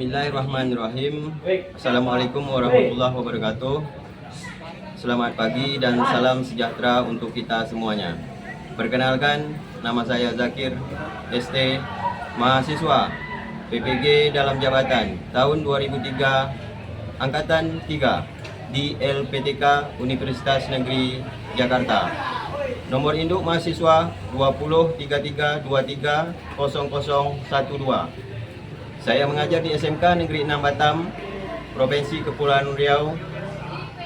Bismillahirrahmanirrahim. Assalamualaikum warahmatullahi wabarakatuh. Selamat pagi dan salam sejahtera untuk kita semuanya. Perkenalkan, nama saya Zakir, ST, mahasiswa PPG dalam jabatan tahun 2003, Angkatan 3 di LPTK Universitas Negeri Jakarta. Nomor induk mahasiswa 2033230012. Saya mengajar di SMK Negeri 6 Batam, Provinsi Kepulauan Riau.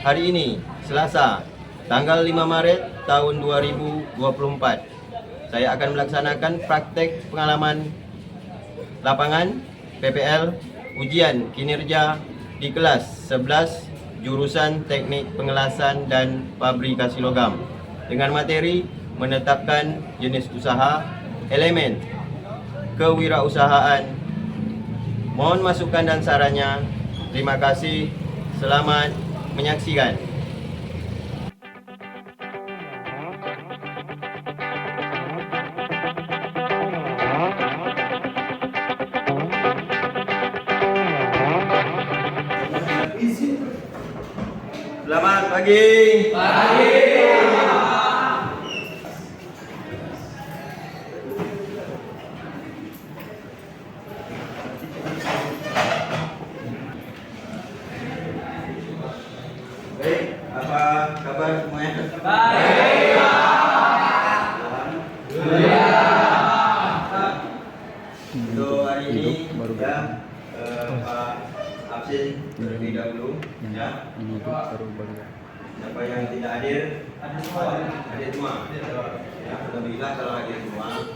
Hari ini, Selasa, tanggal 5 Maret tahun 2024. Saya akan melaksanakan praktek pengalaman lapangan PPL ujian kinerja di kelas 11 jurusan Teknik Pengelasan dan Fabrikasi Logam dengan materi menetapkan jenis usaha, elemen kewirausahaan. Mohon masukan dan sarannya. Terima kasih. Selamat menyaksikan. Selamat pagi. Pagi. Baik, apa kabar semuanya? Baik. Alhamdulillah. Untuk hari ini ya Pak absen terlebih dahulu ya. Siapa yang tidak hadir? Hadir semua. Ya, alhamdulillah kalau hadir semua.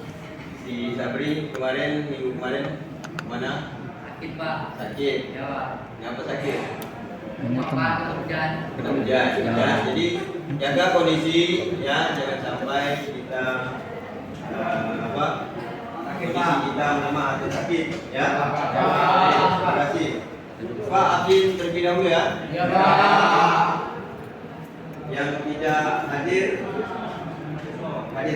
Si Sabri minggu kemarin mana? Sakit Pak. Sakit. Ya Pak. Kenapa sakit? Kena hujan. Kena hujan. Ya. Jadi jaga kondisi ya, jangan sampai kita kondisi kita melemah atau sakit ya. Terima kasih. Pak absen terlebih dahulu ya. Ya Pak. Yang tidak hadir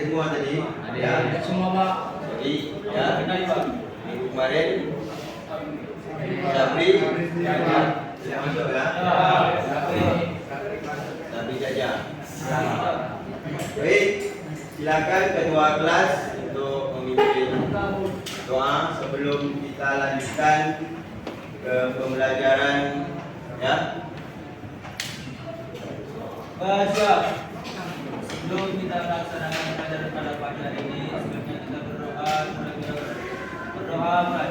semua tadi. Ya. Semua Pak. Jadi ya minggu kemarin Sabri tidak masuk ya. Sabri saja. Baik, silakan ketua kelas untuk memimpin doa sebelum kita lanjutkan ke pembelajaran ya. Siap. Sebelum kita melaksanakan pelajaran pada pagi hari ini, sebaiknya kita berdoa. Mulai.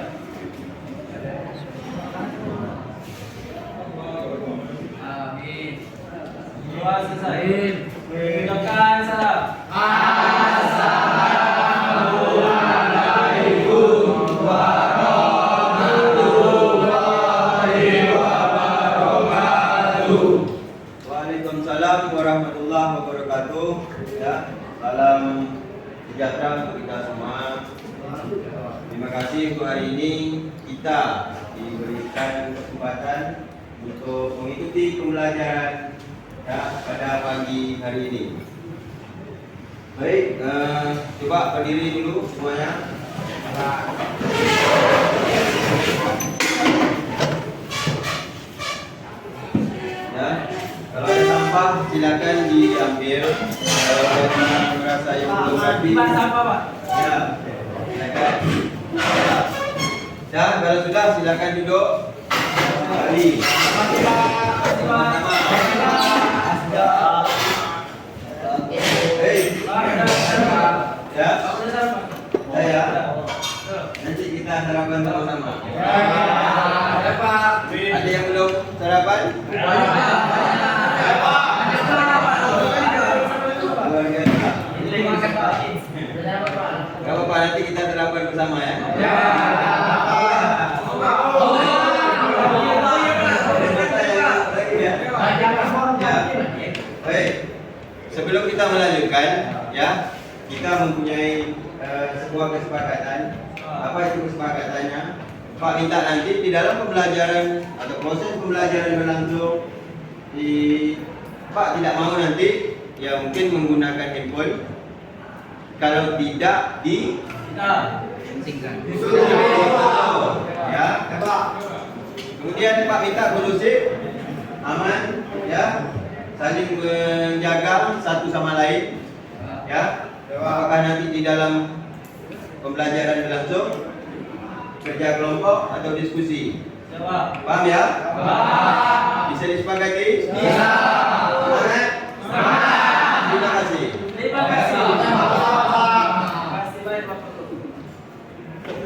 Amin. Doa selesai. Ucapkan salam. Assalamualaikum warahmatullahi wabarakatuh. Waalaikumsalam warahmatullahi wabarakatuh. Ya, salam sejahtera untuk kita semua. Terima kasih untuk hari ini kita diberikan kesempatan untuk mengikuti pembelajaran ya, pada pagi hari ini. Baik, coba berdiri dulu semuanya. Ya, kalau ada sampah silakan diambil. Kalau ada merasa yang belum rapi, ya, silakan. Ya, kalau sudah silakan duduk. Kembali. Hei, ya, saya. Nanti kita sarapan bersama. Ada yang belum sarapan? Gak apa-apa, nanti kita sarapan bersama ya. Baik, sebelum kita melanjutkan ya, kita mempunyai sebuah kesepakatan. Apa itu kesepakatannya? Pak minta nanti di dalam pembelajaran atau proses pembelajaran berlangsung Pak tidak mau nanti ya mungkin menggunakan handphone. Kalau tidak di pentingkan. Ya, Kemudian Pak minta kondusif, aman, ya, saling menjaga satu sama lain, ya. Apakah nanti di dalam pembelajaran berlangsung kerja kelompok atau diskusi? Paham ya? Bisa disepakati? Bisa. Semangat? Semangat. Terima kasih.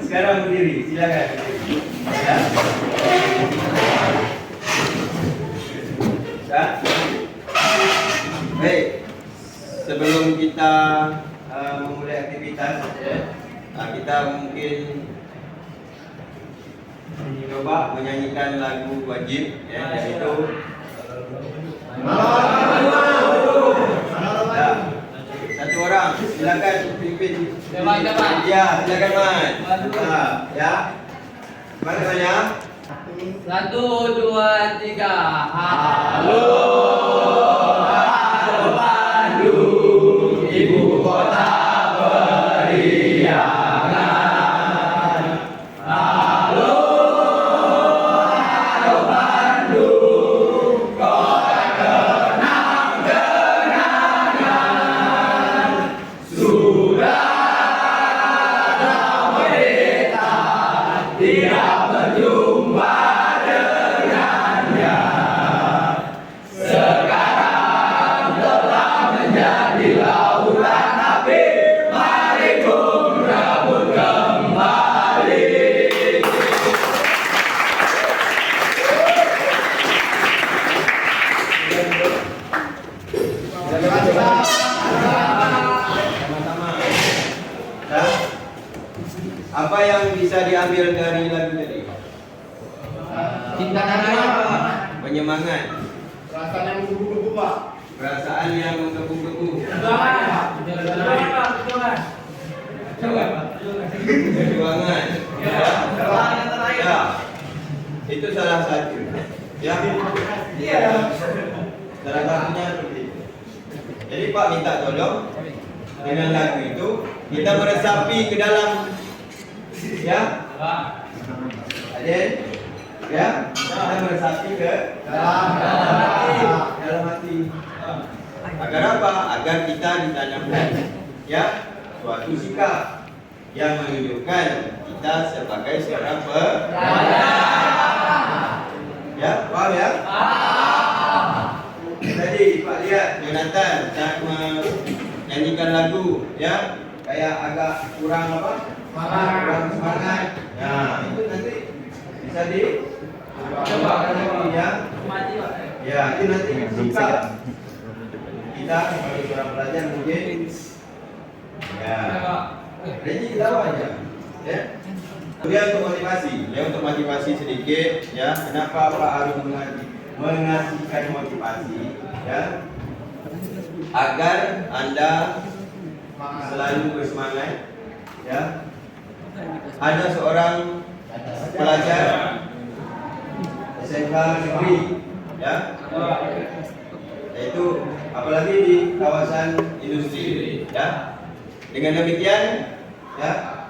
Sekarang berdiri, silakan. Ya. Ya. Baik. Sebelum kita memulai aktivitas, kita mungkin coba menyanyikan lagu wajib, ya, yaitu ya. Satu orang, silakan pimpin. Ya, silakan Mas. Ya. Bagaimana? 1, 2, 3. Halo. Bandung, ibu kota beriangan. Halo, halo Bandung, kota kenang-kenangan. Sudah ada berita, tidak berjumpa dengannya. Sekarang telah menjadi lautan api, mari kum rebut kembali. Sama-sama. Ya. Apa yang bisa diambil dari lagu tadi? Cinta tanah. Penyemangat, Perasaan yang menggebu-gebu, Pak. perasaan yang menggebu-gebu, perjuangan. Ya. Itu salah satu. Ya. Salah satunya seperti itu. Jadi Pak minta tolong dengan lagu itu kita meresapi ke dalam, ya. Adik, ya, kita meresapi ke dalam hati. Agar apa? Agar kita ditanamkan, ya, suatu sikap yang menunjukkan kita sebagai seorang ya, paham ya? Tadi Pak lihat Jonathan saat menyanyikan lagu, ya, kayak agak kurang apa? Kurang semangat. Nah, itu nanti bisa coba lagi, ya. Ya, itu nanti sikap kita sebagai seorang pelajar mungkin, ya. Jadi kita aja, ya. Kemudian untuk motivasi, ya, untuk motivasi sedikit, ya. Kenapa Pak harus mengasihkan motivasi, ya? Agar Anda selalu bersemangat, ya. Ada seorang pelajar SMK negeri, ya, yaitu apalagi di kawasan industri, ya. Dengan demikian, ya,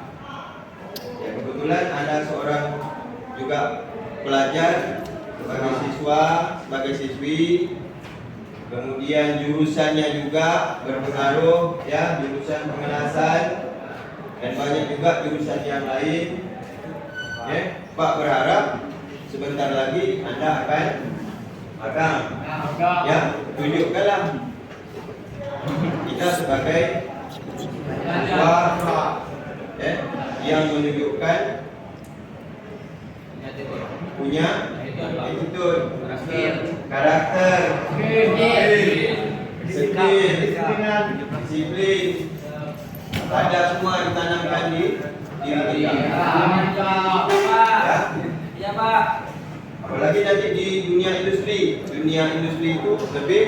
kebetulan ada seorang juga pelajar sebagai siswa, sebagai siswi, kemudian jurusannya juga berpengaruh, ya, jurusan pengelasan dan banyak juga jurusan yang lain. Ya, Pak berharap sebentar lagi Anda akan magang. Ya, tunjukkanlah kita sebagai siswa, ya, yang menunjukkan punya attitude, karakter, disiplin, ada semua ditanamkan di diri kita. Iya Pak. Apalagi nanti di dunia industri itu lebih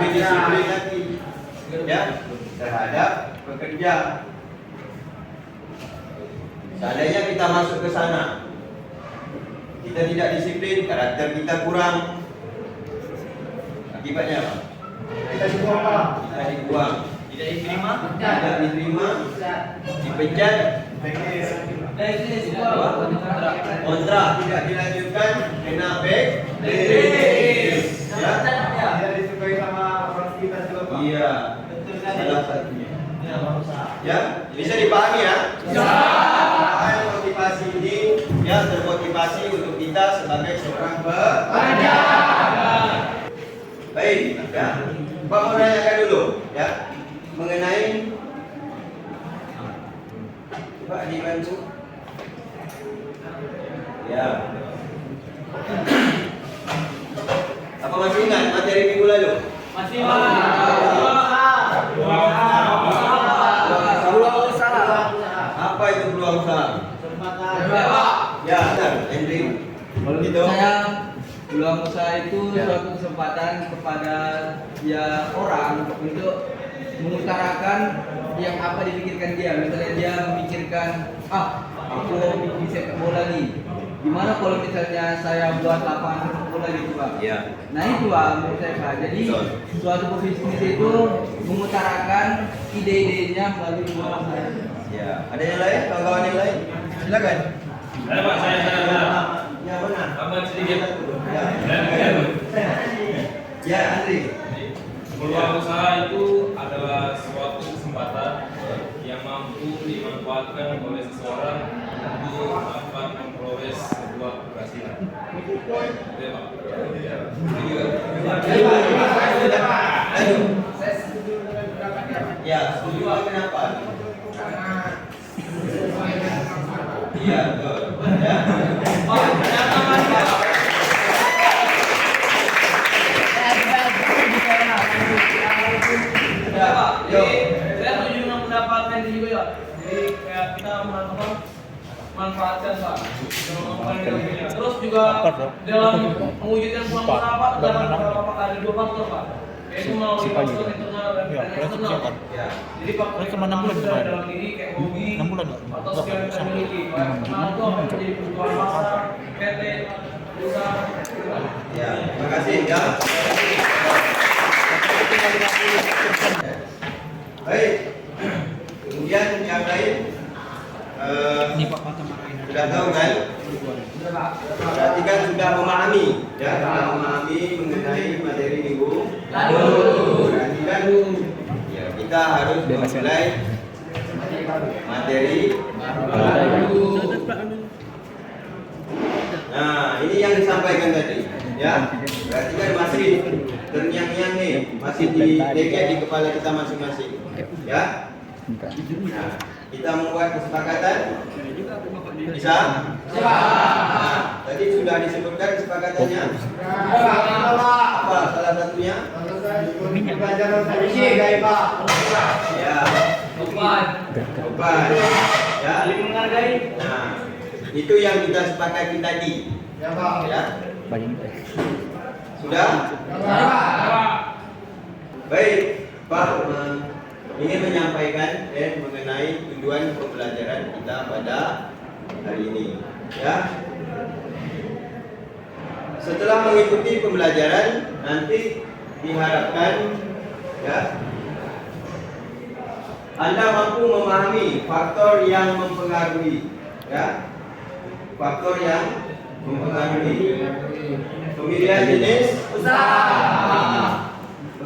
disiplin lagi, ya, terhadap pekerja. Seandainya kita masuk ke sana, kita tidak disiplin, karakter kita kurang, akibatnya apa? Kita dibuang, Pak. Kita dibuang, Tidak diterima. tidak diterima, dipecat, Kontrak tidak dilanjutkan kena back list. Ya. Tidak disukai sama orang sekitar juga Pak. Iya. Salah satunya. Ya, bisa dipahami ya? Motivasi ini ya termotivasi untuk kita sebagai seorang pekerja. Baik, ya. Pak mau nanyakan dulu, ya, mengenai Pak dibantu. Ya. Apa masih ingat materi minggu lalu? Masih Peluang usaha. Apa itu peluang usaha? Ya, benar, Henry. Itu. Saya peluang usaha itu suatu kesempatan kepada ya orang untuk mengutarakan yang apa dipikirkan dia. Misalnya dia memikirkan, aku bikin sepak bola nih. Gimana kalau misalnya saya buat lapangan sepak bola gitu Pak? Ya. Nah itu Pak menurut saya Pak. Jadi suatu pebisnis itu mengutarakan ide-idenya melalui peluang usaha. Ya, ada yang lain? Kawan-kawan yang lain? Silakan. Ada Pak, saya. Ya, mana? Tambahan sedikit. Ya. Ya, Andri. Peluang usaha itu adalah suatu kesempatan yang mampu dimanfaatkan oleh seseorang untuk dapat memperoleh sebuah keberhasilan. Oke, Pak. Lanjut. Ya, setuju kenapa? Iya, betul. Ya. Ya, Pak. Yo. Jadi saya setuju dengan pendapat Henry juga ya. Jadi kayak kita manfaatkan Pak. Terus juga dalam mewujudkan peluang usaha Pak, ada dua faktor Pak. Yaitu melalui faktor internal dan eksternal. Ya. Jadi faktor internal dalam diri kayak hobi atau skill yang kita miliki. Nah itu akan menjadi kebutuhan pasar, PT, usaha. Ya, terima kasih ya. Baik. Kemudian yang lain sudah tahu kan? Berarti kan sudah memahami, ya, sudah memahami mengenai materi minggu lalu. Berarti kan ya, kita harus memulai materi baru. Nah, ini yang disampaikan tadi, ya. Berarti kan masih terngiang-ngiang nih, masih dileket di kepala kita masing-masing, ya. Nah, kita membuat kesepakatan. Bisa? Nah, tadi sudah disebutkan kesepakatannya. Apa salah satunya? Pelajaran saya Pak. Ya, Beban. beban. Ya. Saling menghargai. Nah, itu yang kita sepakati tadi. Ya Pak. Ya. Sudah? Baik, Pak ingin menyampaikan mengenai tujuan pembelajaran kita pada hari ini. Ya. Setelah mengikuti pembelajaran, nanti diharapkan ya Anda mampu memahami faktor yang mempengaruhi, ya, faktor yang mempengaruhi pemilihan jenis usaha.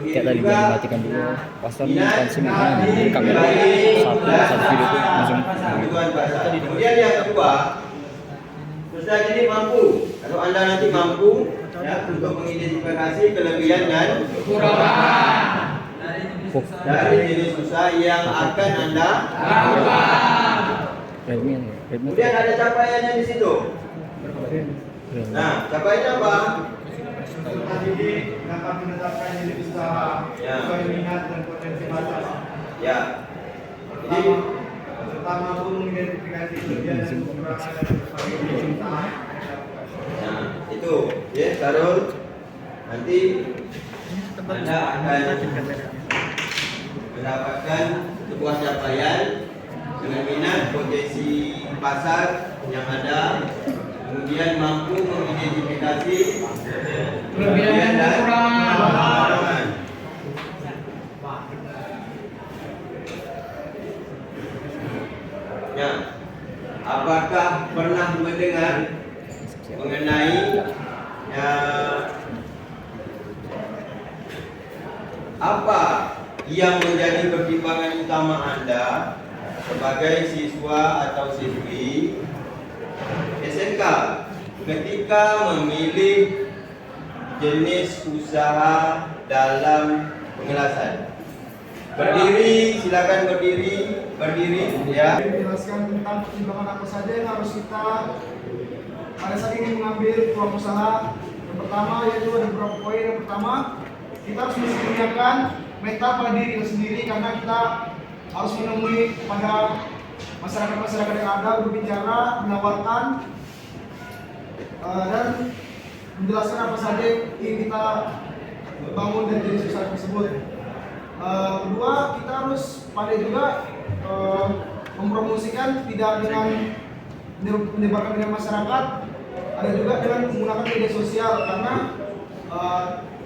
Kayak tadi gue matikan dulu pasar langsung kamera satu video itu langsung kebutuhan pasar. Kemudian yang kedua, Ustaz ini mampu, kalau Anda nanti mampu ya, untuk mengidentifikasi kelebihan dan kekurangan dari jenis usaha yang akan Anda lakukan. Kemudian ada capaiannya di situ. Nah, capaiannya apa? Peserta didik dapat menetapkan jenis usaha sesuai minat dan potensi pasar. Ya. Jadi Serta mampu mengidentifikasi kelebihan dan kekurangan dari berbagai jenis usaha. nah, itu ya, Sarul. Nanti Anda akan mendapatkan sebuah capaian dengan minat potensi pasar yang ada, kemudian mampu mengidentifikasi kelebihan dan kekurangan. Ya, apa apakah pernah mendengar mengenai apa yang menjadi pertimbangan utama Anda sebagai siswa atau siswi SMK ketika memilih jenis usaha dalam pengelasan? Berdiri, silakan berdiri ya. Menjelaskan tentang pertimbangan apa saja yang harus kita pada saat ini mengambil peluang usaha. Yang pertama yaitu ada beberapa poin. Yang pertama, kita harus mempersiapkan mental pada diri kita sendiri karena kita harus menemui pada masyarakat yang ada, berbicara, menawarkan dan menjelaskan apa saja yang ingin kita bangun dari jenis usaha tersebut. Kedua, kita harus pandai juga mempromosikan tidak dengan menyebarkan dengan masyarakat, ada juga dengan menggunakan media sosial karena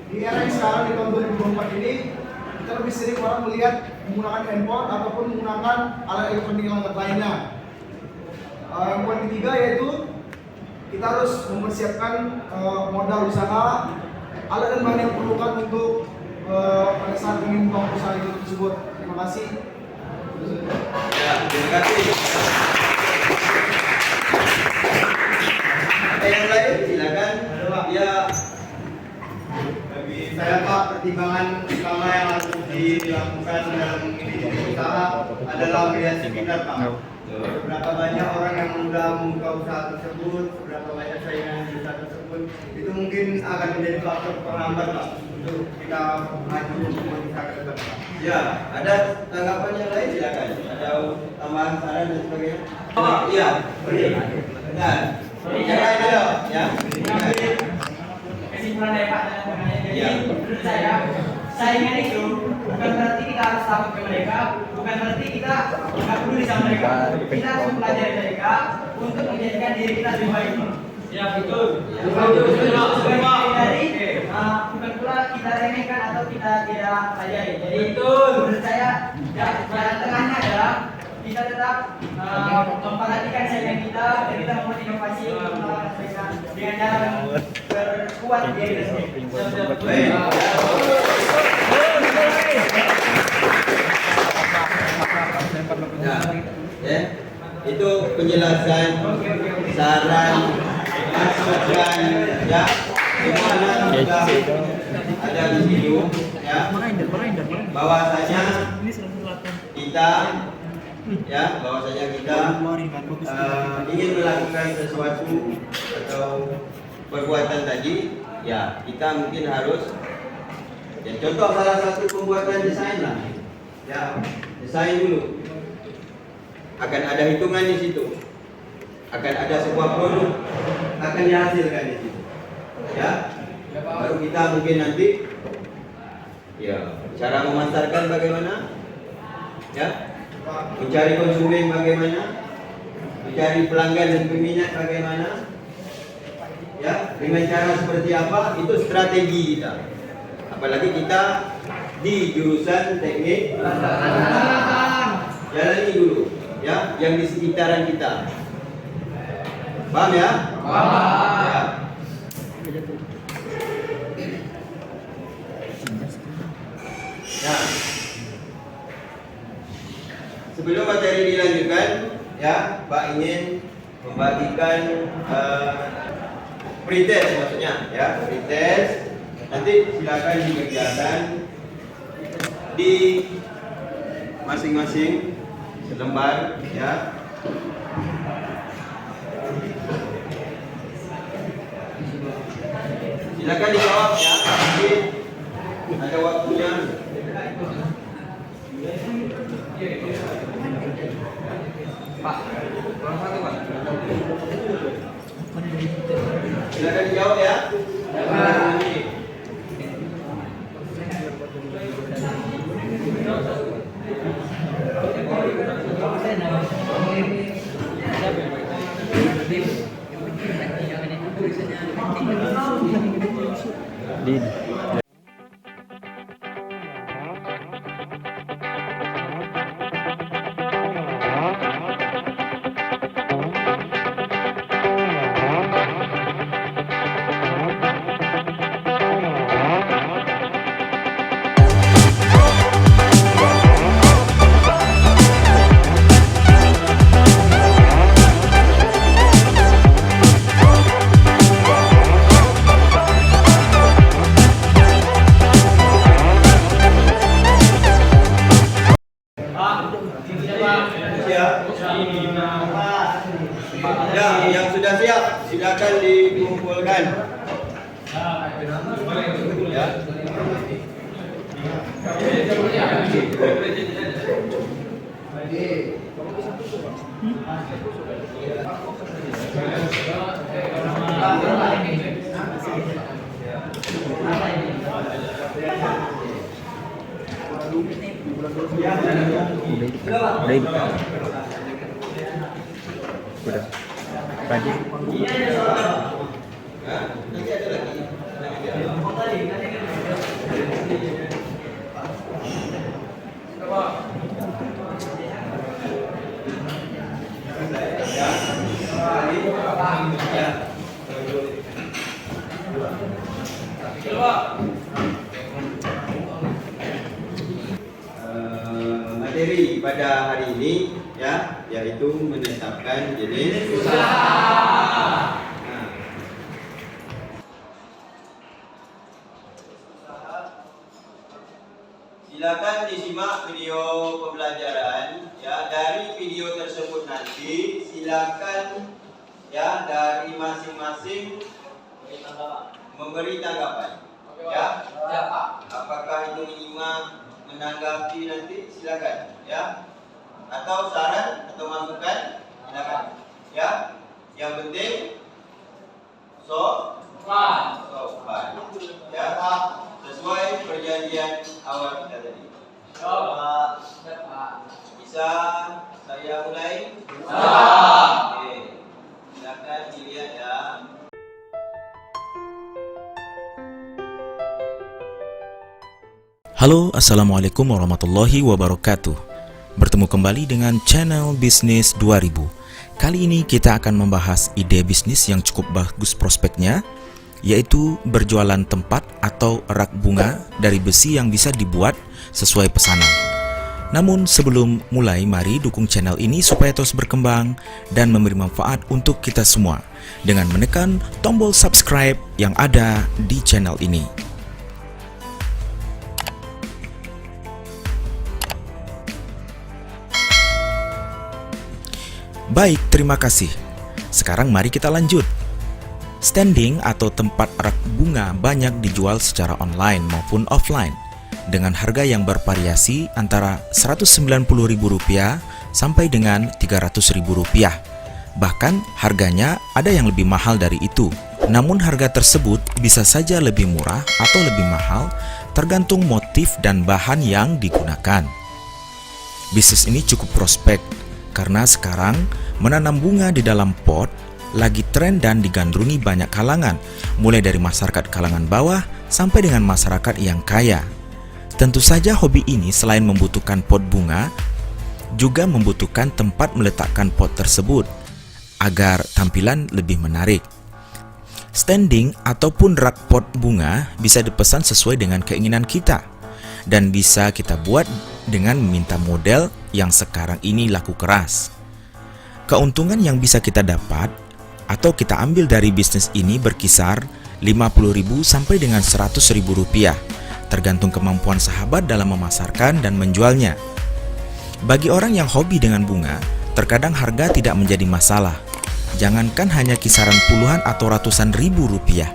di era yang sekarang di tahun 2024 ini kita lebih sering orang melihat menggunakan handphone ataupun menggunakan alat elektronik lainnya. Yang poin ketiga yaitu kita harus mempersiapkan modal usaha, alat dan bahan yang diperlukan untuk pada saat ingin membangun usaha itu tersebut. Terima kasih. Ya, terima kasih. Ada yang lain? Silakan. Ya. Bagi saya Pak, pertimbangan utama yang harus dilakukan dalam memilih usaha adalah melihat sekitar Pak. Berapa banyak orang yang sudah membuka usaha tersebut, berapa banyak saingan di usaha tersebut, itu mungkin akan menjadi faktor penghambat Pak untuk kita maju untuk usaha ke depan Pak. Ya, ada tanggapan yang lain silakan. Ada tambahan saran dan sebagainya. Iya, beri. Benar. Jangan dulu, ya. Kesimpulan dari Pak dalam penanya, jadi Ya. menurut saya saingan itu bukan berarti kita harus takut ke mereka, bukan berarti kita nggak peduli sama mereka. Kita harus mempelajari mereka untuk menjadikan diri kita lebih baik. Ya betul. Bukan pula kita remehkan atau kita tidak pelajari. Jadi menurut saya jalan tengahnya adalah kita tetap memperhatikan saingan kita dan kita membuat inovasi untuk melawan mereka dengan cara berkuat diri kita sendiri. Baik. Nah, ya, itu penjelasan, saran, masukan, ya, semuanya sudah ada di situ, ya. Bahwasanya kita, ya, bahwasanya kita ingin melakukan sesuatu atau perbuatan tadi, ya, kita mungkin harus, ya, contoh salah satu pembuatan desain lah, ya, desain dulu. Akan ada hitungan di situ, akan ada sebuah produk akan dihasilkan di situ, ya. Baru kita mungkin nanti, ya, cara memasarkan bagaimana, ya, mencari konsumen bagaimana, mencari pelanggan dan peminat bagaimana, ya, dengan cara seperti apa, itu strategi kita. Apalagi kita di jurusan teknik, jalani dulu, ya, yang di sekitaran kita. Paham ya? Paham. Ya. Nah, sebelum materi dilanjutkan, ya, Pak ingin membagikan pretest maksudnya, ya, pretest. Nanti silakan dikerjakan di masing-masing selembar, ya. Silakan dijawab, ya. Nanti ada waktunya. Pak, kurang satu Pak. Silakan dijawab, ya. Din. sudah siap, silakan dikumpulkan. Ya. Udah ini. Udah. Lanjut. Nanti ada lagi. Materi pada hari ini ya, yaitu menetapkan jenis usaha. Silakan disimak video pembelajaran ya. Dari video tersebut nanti silakan ya dari masing-masing memberi tanggapan. Ya. Apakah itu menyimak, menanggapi nanti silakan ya. Atau saran atau masukan silakan. Ya. Yang penting sopan. Ya. Sesuai perjanjian awal kita tadi. Bisa saya mulai? Oke. Silakan dilihat ya. Halo, Assalamualaikum warahmatullahi wabarakatuh. Bertemu kembali dengan channel Bisnis 2000. Kali ini kita akan membahas ide bisnis yang cukup bagus prospeknya, yaitu berjualan tempat atau rak bunga dari besi yang bisa dibuat sesuai pesanan. Namun sebelum mulai, mari dukung channel ini supaya terus berkembang dan memberi manfaat untuk kita semua dengan menekan tombol subscribe yang ada di channel ini. Baik, terima kasih. Sekarang mari kita lanjut. Standing atau tempat rak bunga banyak dijual secara online maupun offline dengan harga yang bervariasi antara Rp190.000 sampai dengan Rp300.000. Bahkan harganya ada yang lebih mahal dari itu. Namun harga tersebut bisa saja lebih murah atau lebih mahal tergantung motif dan bahan yang digunakan. Bisnis ini cukup prospek karena sekarang menanam bunga di dalam pot lagi tren dan digandrungi banyak kalangan, mulai dari masyarakat kalangan bawah sampai dengan masyarakat yang kaya. Tentu saja hobi ini selain membutuhkan pot bunga, juga membutuhkan tempat meletakkan pot tersebut agar tampilan lebih menarik. Standing ataupun rak pot bunga bisa dipesan sesuai dengan keinginan kita dan bisa kita buat dengan meminta model yang sekarang ini laku keras. Keuntungan yang bisa kita dapat atau kita ambil dari bisnis ini berkisar Rp50.000 sampai dengan Rp100.000, tergantung kemampuan sahabat dalam memasarkan dan menjualnya. Bagi orang yang hobi dengan bunga, terkadang harga tidak menjadi masalah. Jangankan hanya kisaran puluhan atau ratusan ribu rupiah,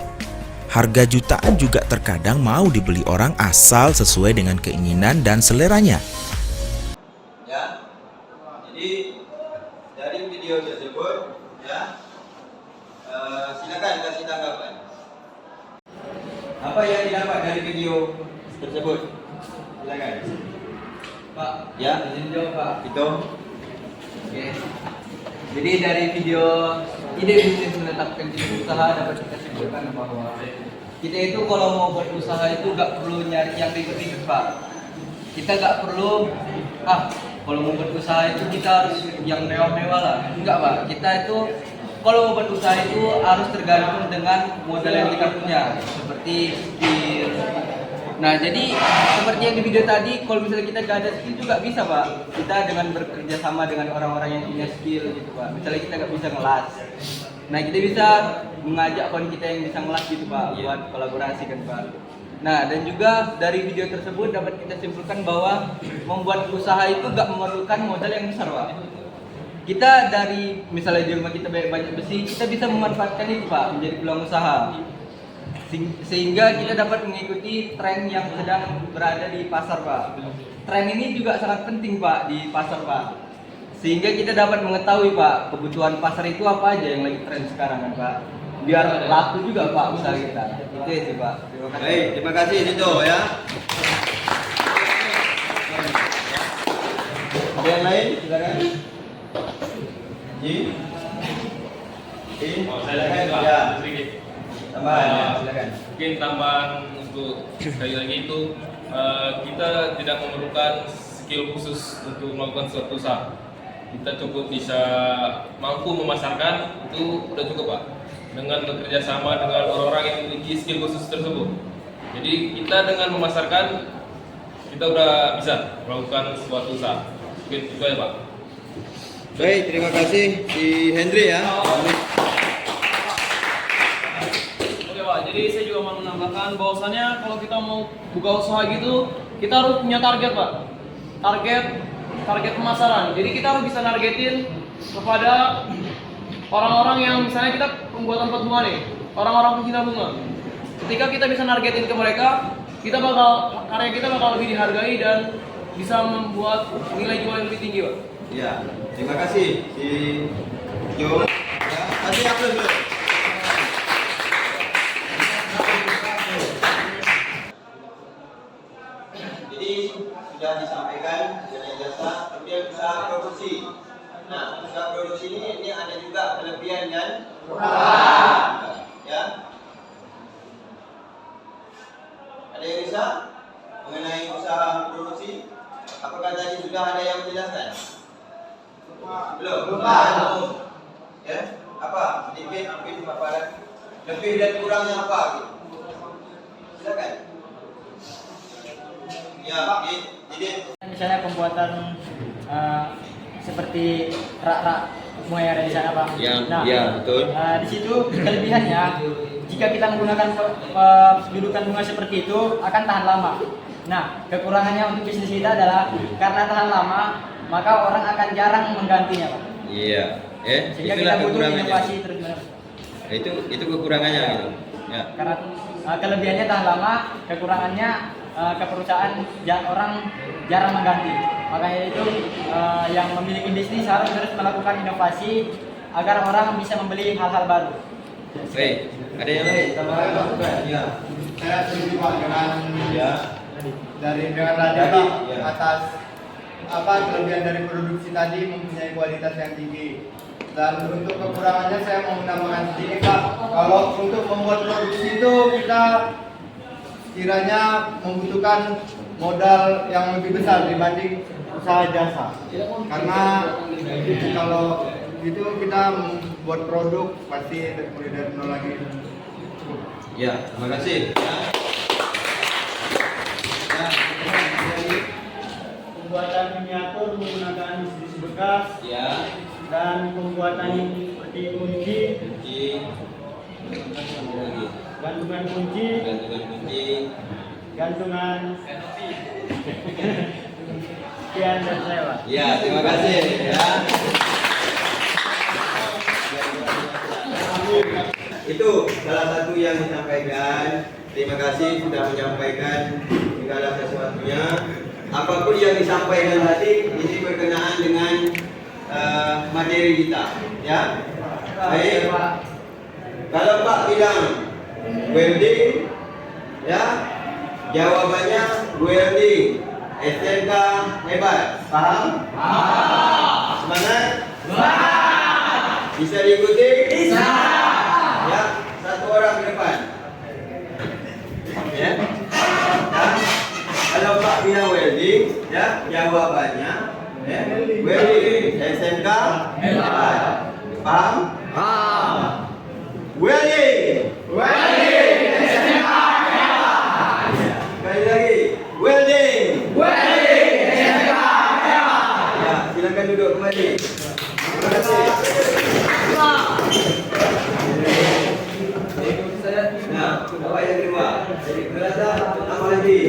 harga jutaan juga terkadang mau dibeli orang asal sesuai dengan keinginan dan seleranya. Ya. Jadi dari video tersebut ya, silakan kasih tanggapan. Apa yang didapat dari video tersebut? Silakan. Pak, Ya. izin jawab Pak. Itu. Oke. Jadi dari video ide bisnis menetapkan jenis usaha dapat kita simpulkan bahwa kita itu kalau mau buat usaha itu gak perlu nyari yang ribet-ribet Pak. Kita gak perlu kalau mau buat usaha itu kita harus yang mewah-mewah lah. Enggak Pak, kita itu kalau mau buat usaha itu harus tergantung dengan modal yang kita punya, seperti skill. Nah jadi seperti yang di video tadi, kalau misalnya kita gak ada skill juga bisa Pak. Kita dengan bekerja sama dengan orang-orang yang punya skill gitu Pak. Misalnya kita gak bisa ngelas, nah kita bisa mengajak kawan kita yang bisa ngelas gitu Pak, buat kolaborasi kan Pak. Nah dan juga dari video tersebut dapat kita simpulkan bahwa membuat usaha itu gak memerlukan modal yang besar Pak. kita dari misalnya di rumah kita banyak besi, kita bisa memanfaatkan itu Pak menjadi peluang usaha. Sehingga kita dapat mengikuti tren yang sedang berada di pasar Pak. Tren ini juga sangat penting Pak di pasar Pak. Sehingga kita dapat mengetahui Pak kebutuhan pasar itu apa aja yang lagi tren sekarang kan Pak. Biar laku juga Pak usaha kita. Itu ya sih Pak. Terima kasih. Baik, terima kasih Dito ya. Ada yang lain? Silakan. Ji. Oh, saya Silakan. lagi Pak, Ya. sedikit. Tambahan, ya, silakan. Mungkin tambahan untuk sekali lagi itu kita tidak memerlukan skill khusus untuk melakukan suatu usaha. Kita cukup bisa mampu memasarkan, itu udah cukup Pak. Dengan bekerja sama dengan orang-orang yang memiliki skill khusus tersebut. Jadi kita dengan memasarkan, kita udah bisa melakukan suatu usaha. Mungkin itu ya Pak. Baik, terima kasih si Hendri ya. Oke Pak, jadi saya juga mau menambahkan bahwasannya kalau kita mau buka usaha gitu, kita harus punya target Pak. Target pemasaran. Jadi kita harus bisa nargetin kepada orang-orang yang misalnya kita pembuatan pot bunga nih, orang-orang pencinta bunga. Ketika kita bisa nargetin ke mereka, karya kita bakal lebih dihargai dan bisa membuat nilai jual yang lebih tinggi Pak. Ya, terima kasih si Jo. Ya, kasih aplaus dulu. Jadi sudah disampaikan mengenai jasa, kemudian usaha produksi. Nah, usaha produksi ini ada juga kelebihan dan kekurangan. Ya. Ada yang bisa mengenai usaha produksi? Apakah tadi sudah ada yang menjelaskan? Belum. Ya, apa? Sedikit mungkin paparan. Lebih dan kurangnya apa? Gitu. Silakan. Ya, jadi Misalnya pembuatan seperti rak-rak bunga yang ada di sana Pak. ya, betul. Di situ kelebihannya jika kita menggunakan dudukan bunga seperti itu akan tahan lama. Nah, kekurangannya untuk bisnis kita adalah karena tahan lama, maka orang akan jarang menggantinya Pak. Iya. Sehingga Itulah kita butuh kekurangannya. inovasi terus menerus. Itu kekurangannya gitu. Ya. Karena kelebihannya tahan lama, kekurangannya ke perusahaan orang jarang mengganti. Makanya itu yang memiliki bisnis harus terus melakukan inovasi agar orang bisa membeli hal-hal baru. Baik. Ada yang lain? Ya. Saya setuju Pak dengan Ya. dengan tadi Tadi, Pak ya. atas kelebihan dari produksi tadi mempunyai kualitas yang tinggi. Dan untuk kekurangannya saya mau menambahkan sedikit Pak. Kalau untuk membuat produksi itu kita kiranya membutuhkan modal yang lebih besar dibanding usaha jasa. Karena kalau itu kita membuat produk pasti mulai dari nol lagi. Ya, terima kasih. Pembuatan miniatur menggunakan besi bekas Ya. dan pembuatan seperti kunci, gantungan kunci, gantungan sekian dan saya Pak. Ya, terima kasih ya. Itu salah satu yang disampaikan. Terima kasih sudah menyampaikan segala sesuatunya. Apapun yang disampaikan tadi ini berkenaan dengan materi kita, ya. Baik. Kalau Pak bilang welding, ya, jawabannya welding. STNK hebat, paham? Semangat? Bisa diikuti? Bisa. Ya, satu orang ke depan. Ya. Nah, kalau Pak bilang welding, ya, jawabannya ya, welding. SMK hebat. Paham? Paham. Welding. Welding. SMK hebat. Sekali lagi. Welding. Welding. SMK hebat. Ya, silakan duduk kembali. Terima kasih. Nah, apa yang kedua? Jadi kelihatan apa lagi?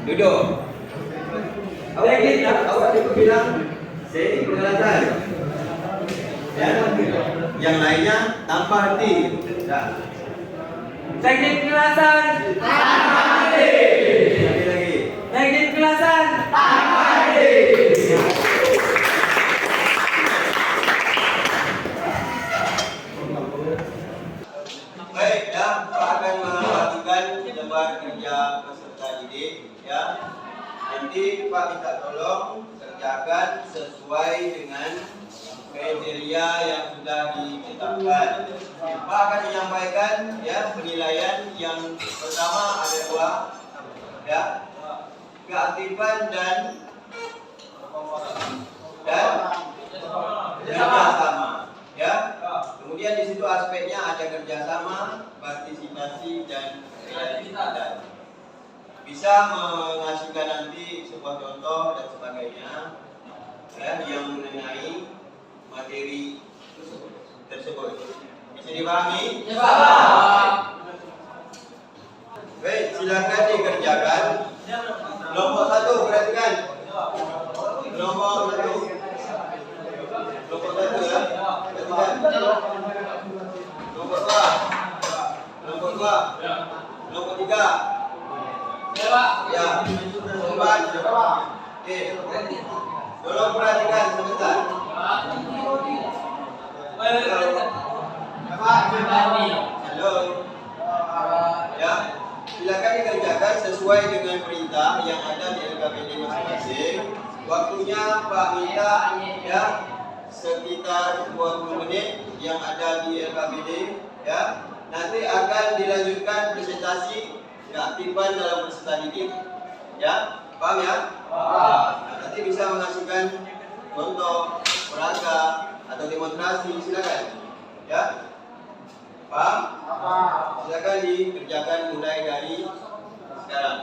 Duduk. Awak cukup bilang saya ini kelihatan. lainnya tanpa henti. Dah. Teknik kelasan tanpa henti. Lagi. Teknik kelasan tanpa henti. Baik, ya, Pak akan membagikan lembar kerja peserta didik, ya. Nanti Pak minta tolong kerjakan sesuai dengan kriteria yang sudah ditetapkan. Pak akan menyampaikan ya penilaian yang pertama ada dua, ya, keaktifan dan kerjasama, ya. Kemudian di situ aspeknya ada kerjasama, partisipasi dan kreativitas. Bisa menghasilkan nanti sebuah contoh dan sebagainya, ya, yang mengenai materi tersebut. Bisa dipahami? Ya, Pak. Baik, silakan dikerjakan. Kelompok 1 perhatikan. Kelompok 1. Kelompok 1 ya. Perhatikan. Kelompok 2. Kelompok 2. Kelompok 3. Ya, Pak. Ya. Kelompok 4. Oke. Tolong perhatikan sebentar. Halo. Ya, silakan dikerjakan sesuai dengan perintah yang ada di LKPD masing-masing. Waktunya Pak minta ya sekitar 20 menit yang ada di LKPD, ya. Nanti akan dilanjutkan presentasi keaktifan dalam peserta didik, ya. Paham ya? Nah, nanti bisa menghasilkan contoh, peraga atau demonstrasi, silakan. Ya. Paham? Silakan dikerjakan mulai dari sekarang.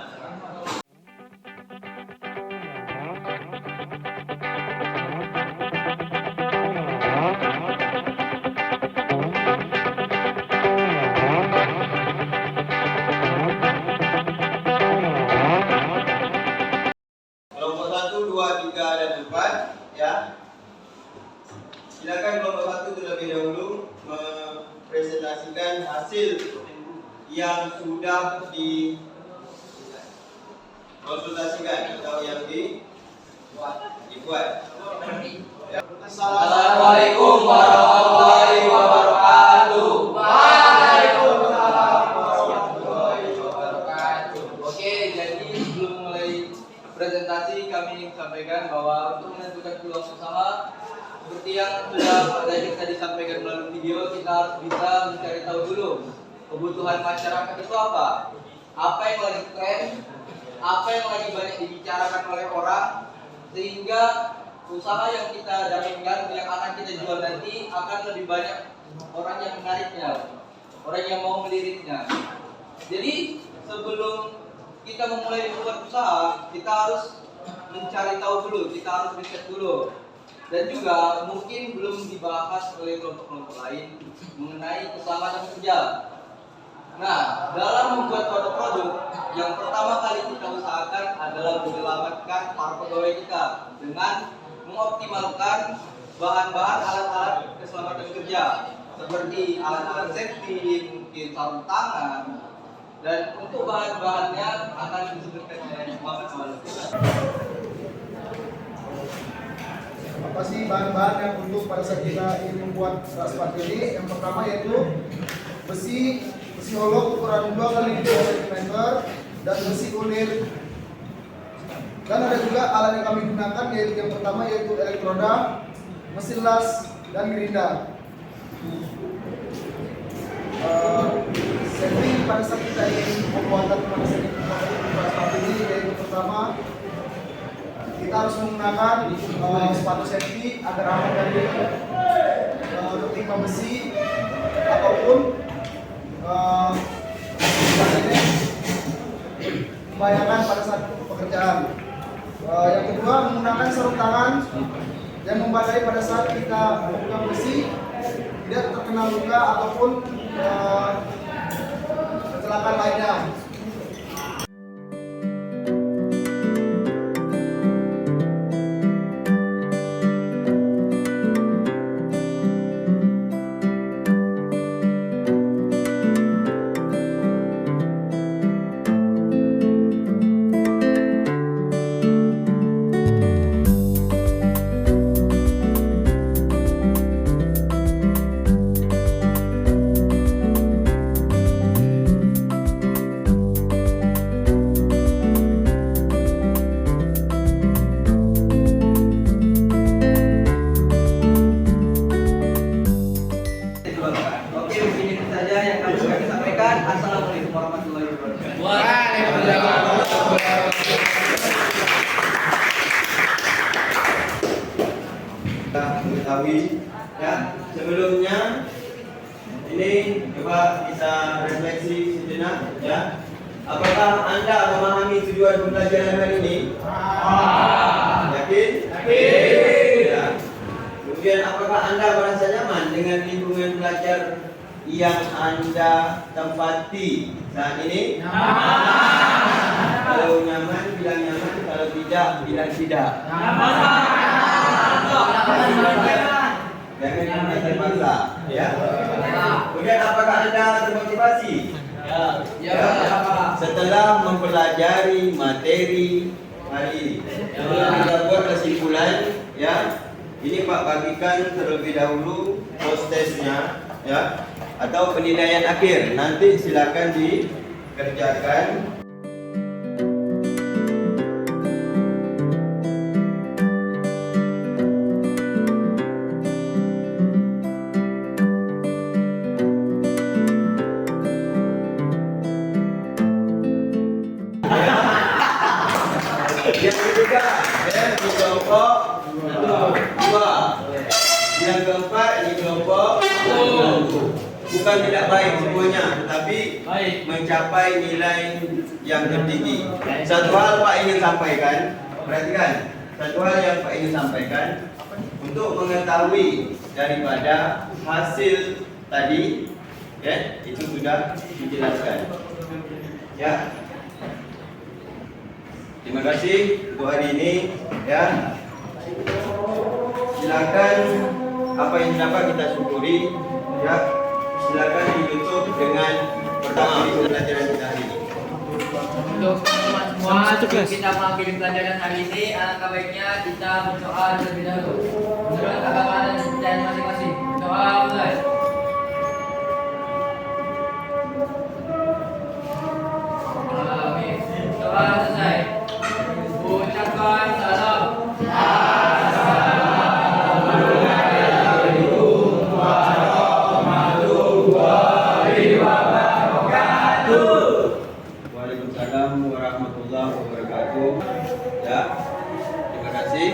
Kelompok 1, 2, 3, dan 4, ya. Silakan kelompok 1 terlebih dahulu mempresentasikan hasil yang sudah dikonsultasikan atau yang dibuat. Ya. Assalamualaikum warahmatullahi wabarakatuh. Oke, jadi sebelum mulai presentasi kami ingin sampaikan bahwa untuk menentukan peluang usaha seperti yang sudah tadi disampaikan melalui video, kita harus bisa mencari tahu dulu kebutuhan masyarakat itu apa yang lagi tren, apa yang lagi banyak dibicarakan oleh orang, sehingga usaha yang kita dapatkan, yang akan kita jual nanti akan lebih banyak orang yang menariknya, orang yang mau meliriknya. Jadi sebelum kita memulai membuat usaha, kita harus mencari tahu dulu, kita harus riset dulu. Dan juga mungkin belum dibahas oleh kelompok-kelompok lain mengenai keselamatan kerja. Nah, dalam membuat produk-produk, yang pertama kali kita usahakan adalah menyelamatkan para pegawai kita dengan mengoptimalkan bahan-bahan alat-alat keselamatan kerja seperti alat-alat safety, mungkin sarung tangan, dan untuk bahan-bahannya akan disebutkan oleh Muhammad Awal. Apa sih bahan-bahan yang untuk pada saat kita ingin membuat sepatu ini? Yang pertama yaitu besi hollow ukuran 2 x 2 cm dan besi kulit. Dan ada juga alat yang kami gunakan yaitu yang pertama yaitu elektroda, mesin las, dan gerinda. Setting pada saat kita ingin pembuatan sepatu ini yaitu pertama kita harus menggunakan sepatu safety agar aman dari tertimpa besi ataupun membahayakan pada saat pekerjaan. Yang kedua, menggunakan sarung tangan yang memadai pada saat kita memegang besi, tidak terkena luka ataupun kecelakaan lainnya. Assalamualaikum warahmatullahi wabarakatuh. Kita mengetahui ya sebelumnya ini coba kita refleksi sejenak ya. Apakah Anda memahami tujuan pembelajaran hari ini? Yakin? Yakin. Ya. Kemudian apakah Anda merasa nyaman dengan lingkungan belajar yang Anda tempati saat ini? Kalau nyaman bilang nyaman, kalau tidak bilang tidak. Jangan terpaksa, ya. Kemudian apakah Anda termotivasi? Ya. Setelah mempelajari materi hari ini, kita buat kesimpulan, ya. Ini Pak bagikan terlebih dahulu postesnya, ya, atau penilaian akhir. Nanti silakan dikerjakan. Yang ketiga, ya, di kelompok 2. Yang keempat di kelompok 1. Bukan tidak baik semuanya, tetapi mencapai nilai yang tertinggi. Satu hal Pak ingin sampaikan, perhatikan. Satu hal yang Pak ingin sampaikan, untuk mengetahui daripada hasil tadi, ya, itu sudah dijelaskan. Ya. Terima kasih untuk hari ini, ya. Silakan apa yang dapat kita syukuri, ya. Silakan ditutup dengan pertama pembelajaran kita hari ini. Untuk teman-teman semua, sebelum kita mengakhiri pelajaran hari ini, alangkah baiknya kita berdoa terlebih dahulu. Menurut agama dan kepercayaan masing-masing. Doa mulai. Amin. Doa selesai. Ucapkan salam. Waalaikumsalam warahmatullahi wabarakatuh. Ya, terima kasih.